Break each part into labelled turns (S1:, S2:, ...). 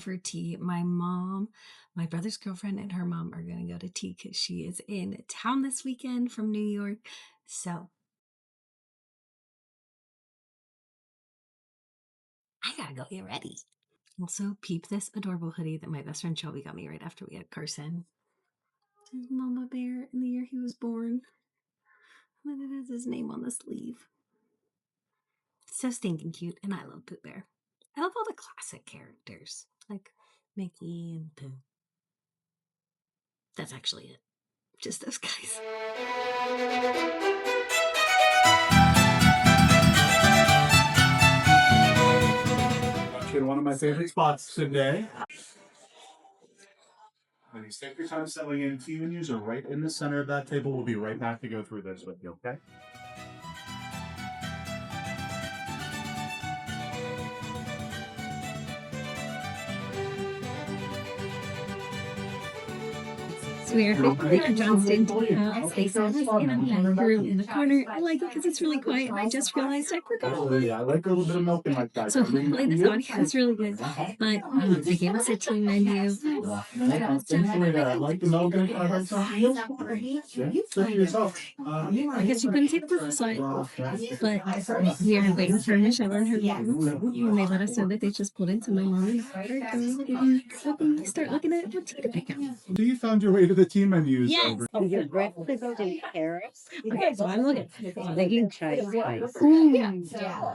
S1: for tea. My brother's girlfriend and her mom are going to go to tea because she is in town this weekend from New York. So I got to go get ready. Also, peep this adorable hoodie that my best friend Shelby got me right after we had Carson. His Mama Bear in the year he was born. And then it has his name on the sleeve. So stinking cute, and I love Pooh Bear. I love all the classic characters, like Mickey and Pooh. That's actually it. Just those guys.
S2: In one of my favorite spots today. Ladies, take your time settling in. Key menus are right in the center of that table. We'll be right back to go through this with you, okay?
S1: So we are quickly at Johnston Tea House. They said us in a room in the corner. I like it because it's really quiet. And I just realized I forgot.
S2: Oh, yeah, I like a little bit of milk in my diet.
S1: So hopefully this audio is really good. But they gave us a tea menu.
S2: I like the milk in my heart. Yeah, yourself.
S1: I guess you couldn't take the slide, but we are waiting for Michelle and her mom. And they let us know that they just pulled into my mom and I start looking at what tea to pick out.
S2: So you found your way to the tea menus.
S1: Yes.
S3: Oh, your breakfast in Paris?
S1: Okay, so I'm looking.
S3: Making Chinese spice.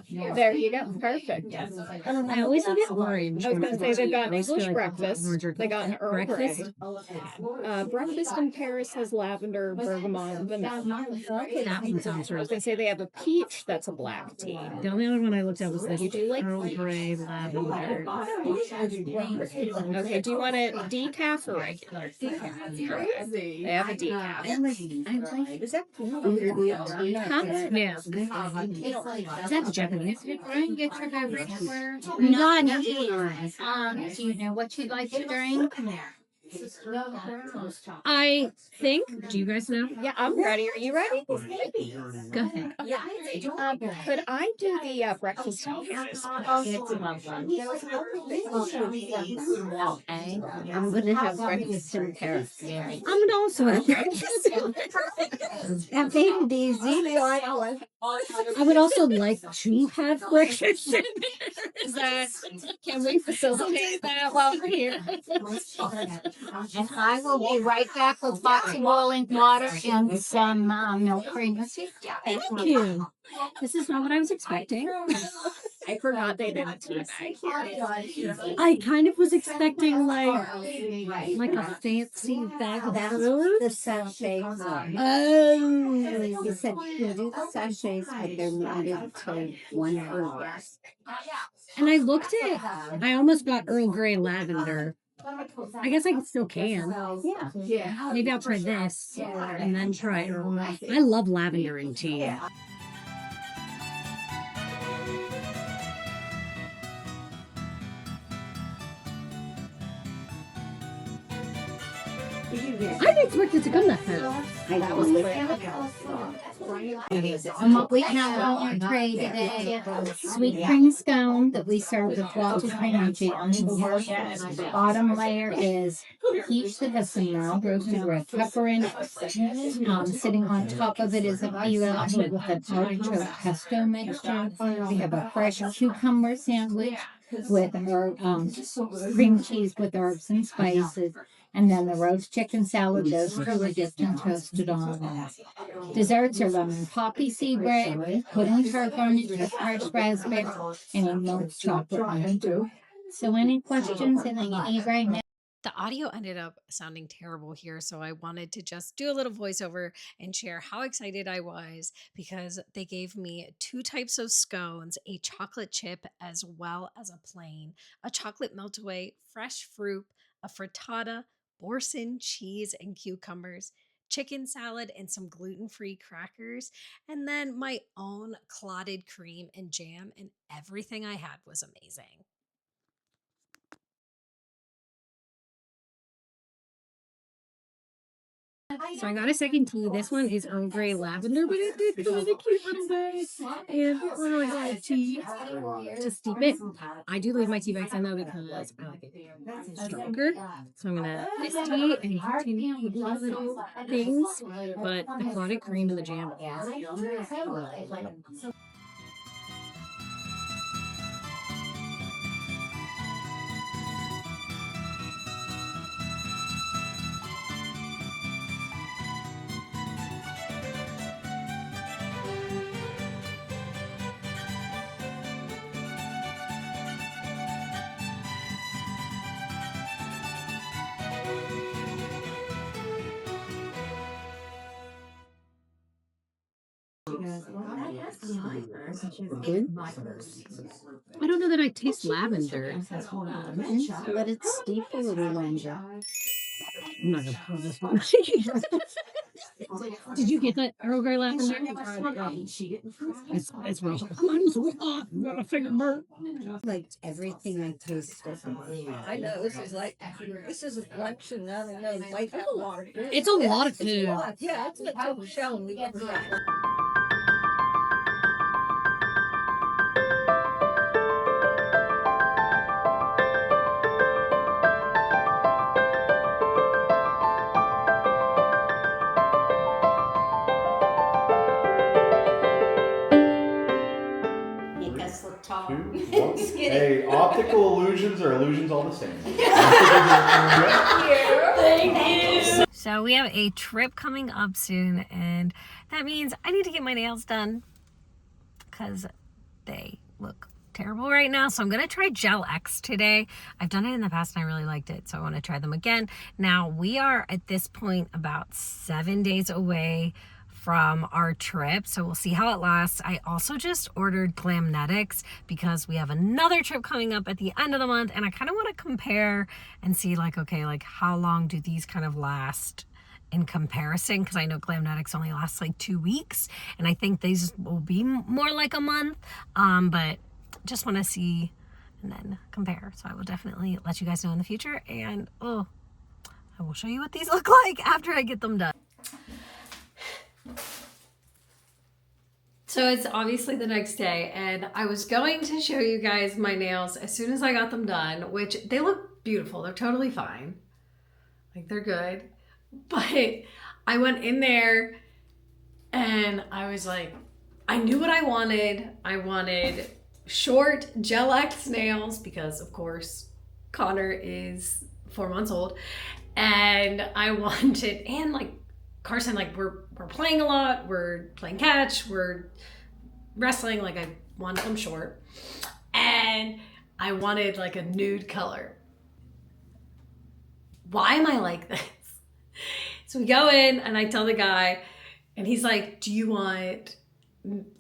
S4: Yeah. There you go. Perfect.
S1: I always look at orange.
S4: I was going to say they've got an
S1: I feel
S4: English
S1: like
S4: breakfast. They got an Earl
S1: breakfast.
S4: Grey. Breakfast in Paris has lavender, bergamot, and vanilla.
S1: That one sounds
S4: I
S1: really
S4: was going to say they have a peach that's a black tea.
S1: The only other one I looked at was
S4: You do like
S1: Earl Grey lavender.
S4: Okay, do you want it decaf or regular? Decaf. They have a decaf.
S3: Is that
S1: Yeah. Is that Japanese?
S5: Brian, get your beverage for not here. Do you know what you'd like to drink?
S1: I think. Do you guys know?
S4: Yeah, I'm ready. Are you ready?
S1: Go ahead.
S4: Could I do the breakfast in Paris?
S3: okay? I'm gonna have breakfast in Paris.
S1: I'm gonna also have breakfast.
S3: That made it easy.
S1: I would also like to have breakfast.
S4: Can we facilitate that while we're here?
S5: And I will be right back with lots of boiling water and some milk cream.
S1: Thank you. This is not what I was expecting.
S4: I forgot they didn't do that.
S1: I kind of was expecting like a fancy bag of food.
S3: The sachets are.
S1: Oh.
S3: He said you do the sachets, but they're limited to one herb.
S1: And I almost got Earl Grey lavender. I guess I still can.
S4: Yeah.
S1: Maybe I'll try this and then try Earl Grey. I love lavender in tea. I didn't expect it to come that fast.
S5: And what we have on our tray today, sweet cream scone that we serve with waffle cream and jam. The bottom layer is peach that has some mild roasted red pepper in it. Sitting on top of it is a pilaf with an artichoke pesto mixture. We have a fresh cucumber sandwich with cream cheese with herbs and spices. And then the roast chicken salad, those two are dipped and toasted on. Desserts are lemon poppy seed bread, pudding tart garnished with fresh raspberry, and a milk chocolate. So any questions that you need right now?
S6: The audio ended up sounding terrible here, so I wanted to just do a little voiceover and share how excited I was because they gave me two types of scones, a chocolate chip as well as a plain, a chocolate melt-away, fresh fruit, a frittata, boursin cheese and cucumbers, chicken salad and some gluten-free crackers, and then my own clotted cream and jam, and everything I had was amazing. So I got a second tea. This one is Earl Grey Lavender, but it did come in a cute little bag. And we're going to have tea to steep it. I do leave my tea bags in though because I like it stronger. So I'm going to this tea and continue with my little things. But the clotted cream and the jam. I don't know that I taste lavender.
S3: Let it steep a little longer.
S6: I'm not gonna pour this one. Did you get that Earl Grey lavender? It's real. Mine's so hot. I got a finger burn.
S3: Like everything I tasted.
S4: I know this is a collection. I don't know. Like a lot.
S6: It's a lot of food.
S4: Yeah, it's a total shell. We got that.
S3: Make us look tall.
S2: Hey, optical illusions are illusions all the same.
S6: So we have a trip coming up soon, and that means I need to get my nails done because they look terrible right now. So I'm going to try Gel X today. I've done it in the past and I really liked it, so I want to try them again. Now we are at this point about 7 days away from our trip, so we'll see how it lasts. I also just ordered Glamnetics because we have another trip coming up at the end of the month, and I kind of want to compare and see like, okay, like how long do these kind of last in comparison, because I know Glamnetics only lasts like 2 weeks, and I think these will be more like a month, but just want to see and then compare. So I will definitely let you guys know in the future, and I will show you what these look like after I get them done. So it's obviously the next day, and I was going to show you guys my nails as soon as I got them done, which they look beautiful. They're totally fine. Like, they're good. But I went in there and I was like, I knew what I wanted. I wanted short Gel X nails because, of course, Connor is 4 months old. And I wanted, and like Carson, like we're playing a lot. We're playing catch. We're wrestling. Like, I wanted them short. And I wanted like a nude color. Why am I like this? So we go in and I tell the guy, and he's like, do you want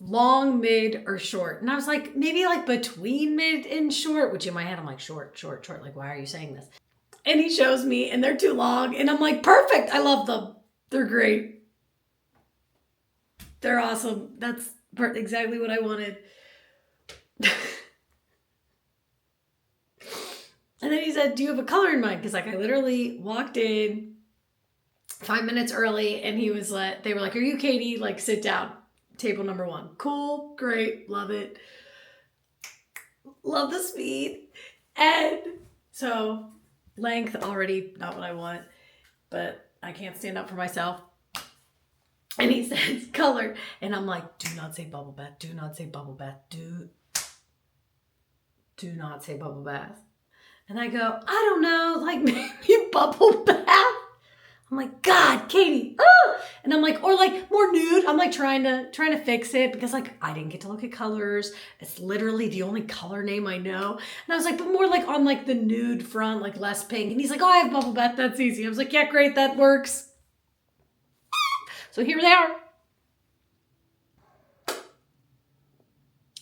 S6: long, mid, or short? And I was like, maybe like between mid and short, which in my head I'm like, short, short, short. Like, why are you saying this? And he shows me and they're too long. And I'm like, perfect. I love them. They're great. They're awesome. That's exactly what I wanted. And then he said, do you have a color in mind? Because like I literally walked in 5 minutes early, and he was like, they were like, are you Katie? Like, sit down. Table number 1. Cool. Great. Love it. Love the speed. And so length, already not what I want, but I can't stand up for myself. And he says color. And I'm like, do not say bubble bath. Do not say bubble bath. Do not say bubble bath. And I go, I don't know, like maybe bubble bath. I'm like, God, Katie, and I'm like, or like more nude. I'm like trying to fix it because like I didn't get to look at colors. It's literally the only color name I know. And I was like, but more like on like the nude front, like less pink. And he's like, oh, I have bubble bath. That's easy. I was like, yeah, great, that works. So here they are.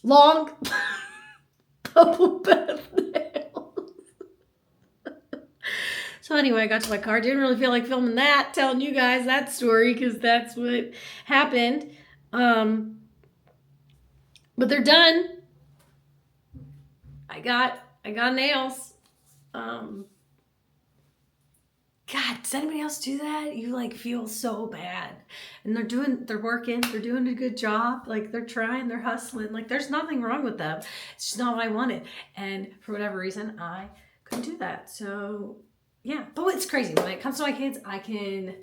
S6: Long bubble bath nails. So anyway, I got to my car. Didn't really feel like filming that, telling you guys that story because that's what happened. But they're done. I got nails. God, does anybody else do that? You like feel so bad. And they're working, they're doing a good job. Like they're trying, they're hustling. Like there's nothing wrong with them. It's just not what I wanted. And for whatever reason, I couldn't do that. So yeah, but it's crazy. When it comes to my kids, I can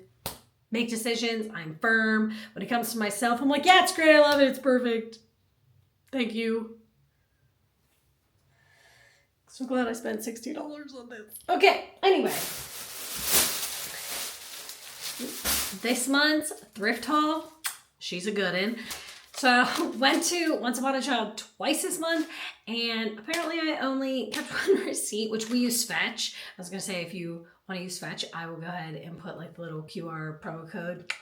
S6: make decisions. I'm firm. When it comes to myself, I'm like, yeah, it's great. I love it. It's perfect. Thank you. So glad I spent $60 on this. Okay, anyway. This month's thrift haul, she's a good one. So went to Once Upon a Child twice this month, and apparently I only kept one receipt, which we use Fetch. I was gonna say, if you want to use Fetch, I will go ahead and put like the little QR promo code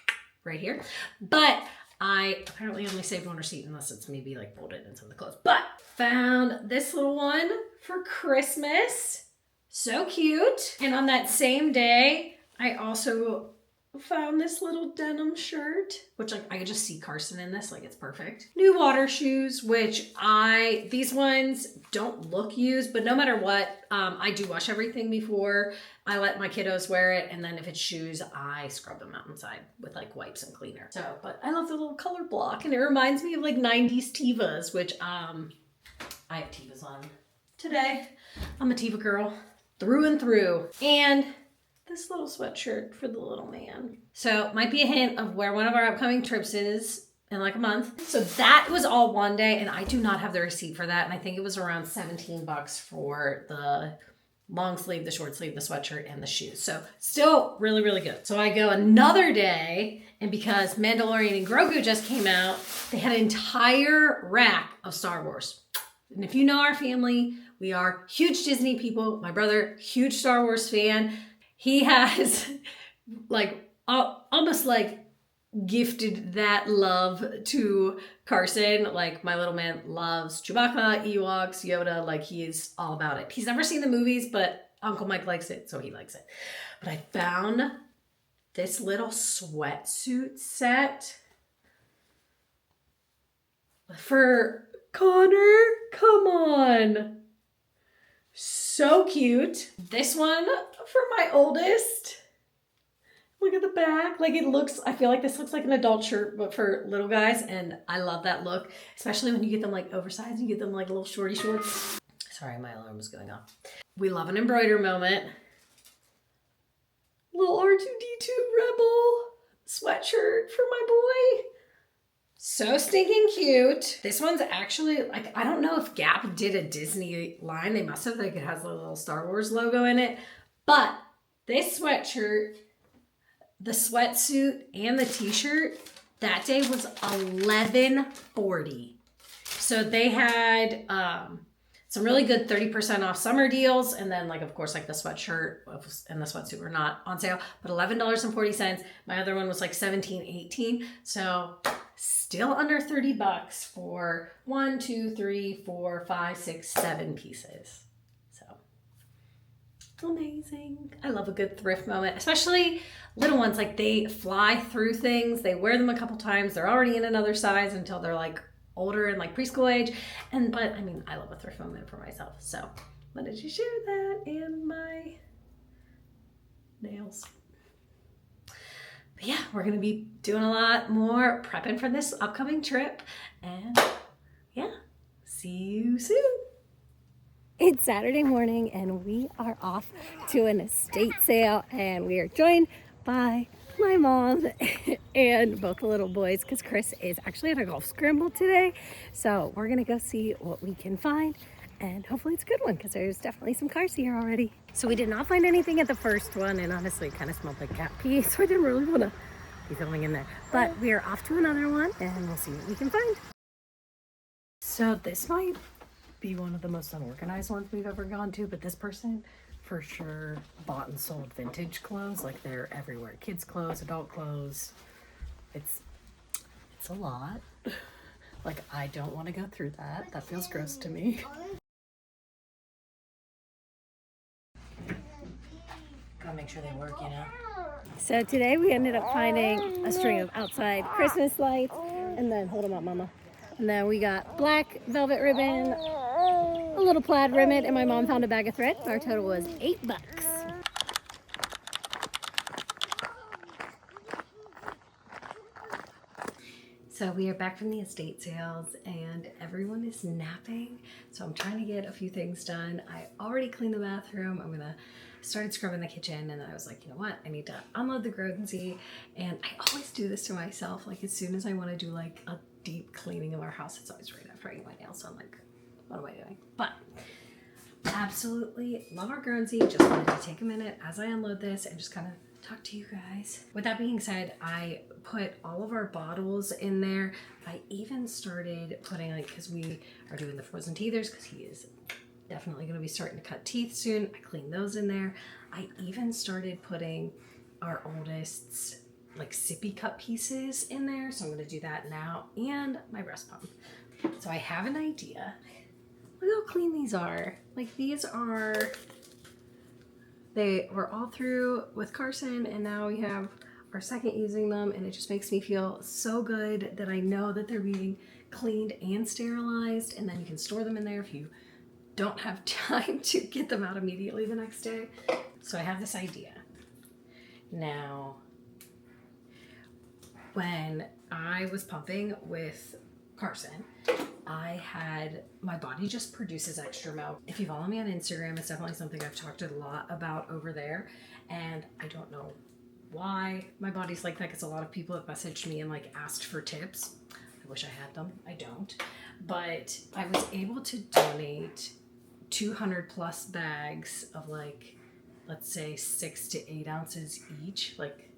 S6: right here. But I apparently only saved one receipt unless it's maybe like folded in some of the clothes. But found this little one for Christmas. So cute. And on that same day, I also found this little denim shirt, which like I could just see Carson in this, like it's perfect. New water shoes, which these ones don't look used, but no matter what, I do wash everything before I let my kiddos wear it, and then if it's shoes, I scrub them out inside with like wipes and cleaner. So, but I love the little color block, and it reminds me of like 90s Tevas, which I have Tevas on today. I'm a Teva girl through and through. And this little sweatshirt for the little man. So might be a hint of where one of our upcoming trips is in like a month. So that was all one day, and I do not have the receipt for that. And I think it was around $17 for the long sleeve, the short sleeve, the sweatshirt, and the shoes. So still really, really good. So I go another day, and because Mandalorian and Grogu just came out, they had an entire rack of Star Wars. And if you know our family, we are huge Disney people. My brother, huge Star Wars fan. He has like almost like gifted that love to Carson. Like my little man loves Chewbacca, Ewoks, Yoda. Like he is all about it. He's never seen the movies, but Uncle Mike likes it, so he likes it. But I found this little sweatsuit set for Connor. Come on. So cute. This one for my oldest. Look at the back. Like it looks, I feel like this looks like an adult shirt, but for little guys. And I love that look, especially when you get them like oversized, you get them like little shorty shorts. Sorry, my alarm was going off. We love an embroider moment. Little R2-D2 Rebel sweatshirt for my boy. So stinking cute. This one's actually, like, I don't know if Gap did a Disney line. They must have, like it has a little Star Wars logo in it. But this sweatshirt, the sweatsuit, and the t-shirt, that day was $11.40. So they had some really good 30% off summer deals. And then like, of course, like the sweatshirt and the sweatsuit were not on sale, but $11.40. My other one was like $17.18. So still under $30 for 1, 2, 3, 4, 5, 6, 7 pieces. So amazing. I love a good thrift moment, especially little ones. Like they fly through things. They wear them a couple times. They're already in another size until they're like older and like preschool age. But I mean, I love a thrift moment for myself. So wanted to share that and my nails. But yeah, we're gonna be doing a lot more prepping for this upcoming trip. And yeah, see you soon. It's Saturday morning and we are off to an estate sale, and we are joined by my mom and both the little boys because Chris is actually at a golf scramble today. So we're gonna go see what we can find, and hopefully it's a good one because there's definitely some cars here already. So we did not find anything at the first one, and honestly it kind of smelled like cat pee, so I didn't really want to be filming in there. But we are off to another one and we'll see what we can find. So this might be one of the most unorganized ones we've ever gone to, but this person for sure bought and sold vintage clothes. Like they're everywhere. Kids clothes, adult clothes. It's a lot. Like I don't want to go through that. That feels gross to me. Gotta make sure they work, you know? So today we ended up finding a string of outside Christmas lights, and then, hold them up, mama. And then we got black velvet ribbon, a little plaid ribbon, and my mom found a bag of thread. Our total was $8. So we are back from the estate sales and everyone is napping. So I'm trying to get a few things done. I already cleaned the bathroom. Started scrubbing the kitchen, and then I was like, you know what? I need to unload the GROWNSY. And I always do this to myself. Like as soon as I want to do like a deep cleaning of our house, it's always right after I eat my nails. So I'm like, what am I doing? But absolutely love our GROWNSY. Just wanted to take a minute as I unload this and just kind of talk to you guys. With that being said, I put all of our bottles in there. I even started putting like, because we are doing the frozen teethers, because he is definitely going to be starting to cut teeth soon. I cleaned those in there. I even started putting our oldest's like sippy cup pieces in there. So I'm going to do that now, and my breast pump. So I have an idea. Look how clean these are. Like these are, they were all through with Carson, and now we have our second using them, and it just makes me feel so good that I know that they're being cleaned and sterilized, and then you can store them in there if you don't have time to get them out immediately the next day. So I have this idea. Now, when I was pumping with Carson, my body just produces extra milk. If you follow me on Instagram, it's definitely something I've talked a lot about over there. And I don't know why my body's like that, because a lot of people have messaged me and like asked for tips. I wish I had them. I don't. But I was able to donate 200 plus bags of like, let's say 6 to 8 ounces each, like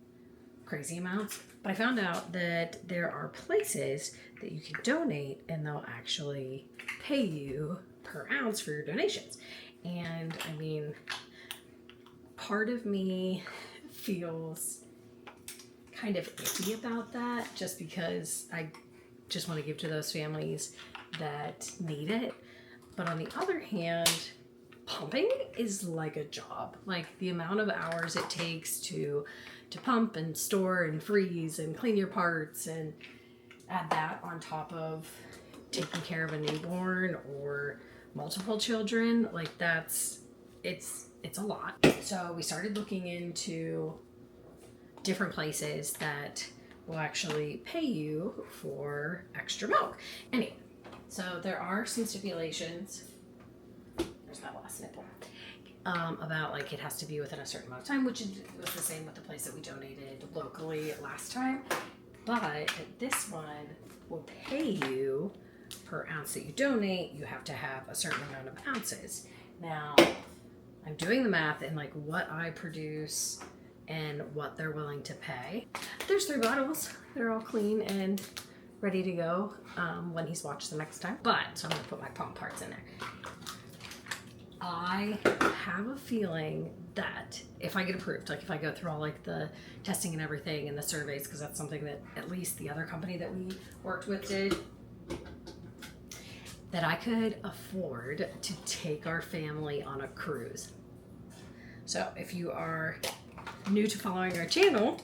S6: crazy amounts. But I found out that there are places that you can donate and they'll actually pay you per ounce for your donations. And I mean, part of me feels kind of iffy about that, just because I just want to give to those families that need it. But on the other hand, pumping is like a job. Like the amount of hours it takes to pump and store and freeze and clean your parts, and add that on top of taking care of a newborn or multiple children, like it's a lot. So we started looking into different places that will actually pay you for extra milk. Anyway, so there are some stipulations. There's that last nipple. About like it has to be within a certain amount of time, which was the same with the place that we donated locally last time. But this one will pay you per ounce that you donate. You have to have a certain amount of ounces. Now, I'm doing the math in like what I produce and what they're willing to pay. There's 3 bottles. They're all clean and ready to go when he's watched the next time. But, so I'm going to put my pump parts in there. I have a feeling that if I get approved, like if I go through all like the testing and everything and the surveys, because that's something that at least the other company that we worked with did, that I could afford to take our family on a cruise. So if you are new to following our channel,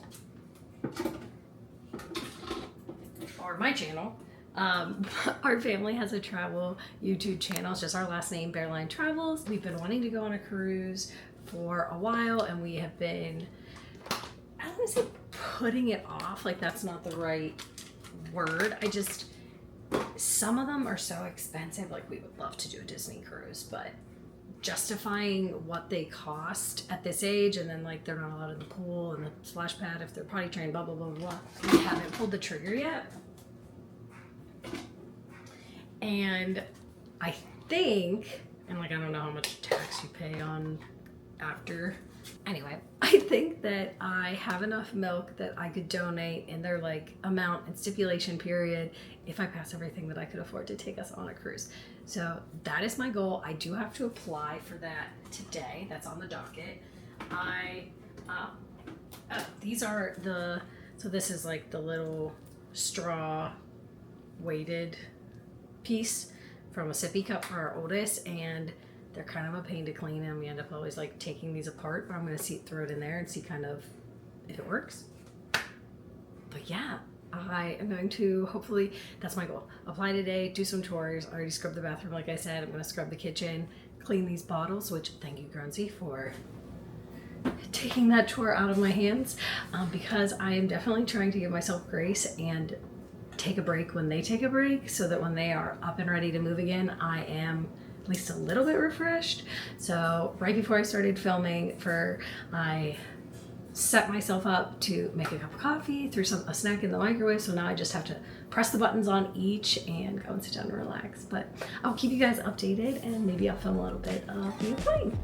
S6: or my channel, our family has a travel YouTube channel. It's just our last name, Bearline Travels. We've been wanting to go on a cruise for a while, and we have been, I don't want to say putting it off, like that's not the right word. Some of them are so expensive. Like we would love to do a Disney cruise, but justifying what they cost at this age, and then like they're not allowed in the pool and the splash pad if they're potty trained, blah, blah, blah, blah. We haven't pulled the trigger yet. And I think, and like I don't know how much tax you pay on after. Anyway, I think that I have enough milk that I could donate in their like amount and stipulation period if I pass everything, that I could afford to take us on a cruise. So that is my goal. I do have to apply for that today. That's on the docket. These are so this is like the little straw weighted piece from a sippy cup for our oldest, and they're kind of a pain to clean, and we end up always like taking these apart, but I'm going to throw it in there and see kind of if it works. But yeah, I am going to, hopefully, that's my goal. Apply today, do some chores. I already scrubbed the bathroom, like I said. I'm going to scrub the kitchen, clean these bottles, which thank you, GROWNSY, for taking that chore out of my hands, because I am definitely trying to give myself grace and take a break when they take a break, so that when they are up and ready to move again, I am at least a little bit refreshed. So right before I started filming I set myself up to make a cup of coffee, threw a snack in the microwave, so now I just have to press the buttons on each and go and sit down and relax. But I'll keep you guys updated, and maybe I'll film a little bit of me playing.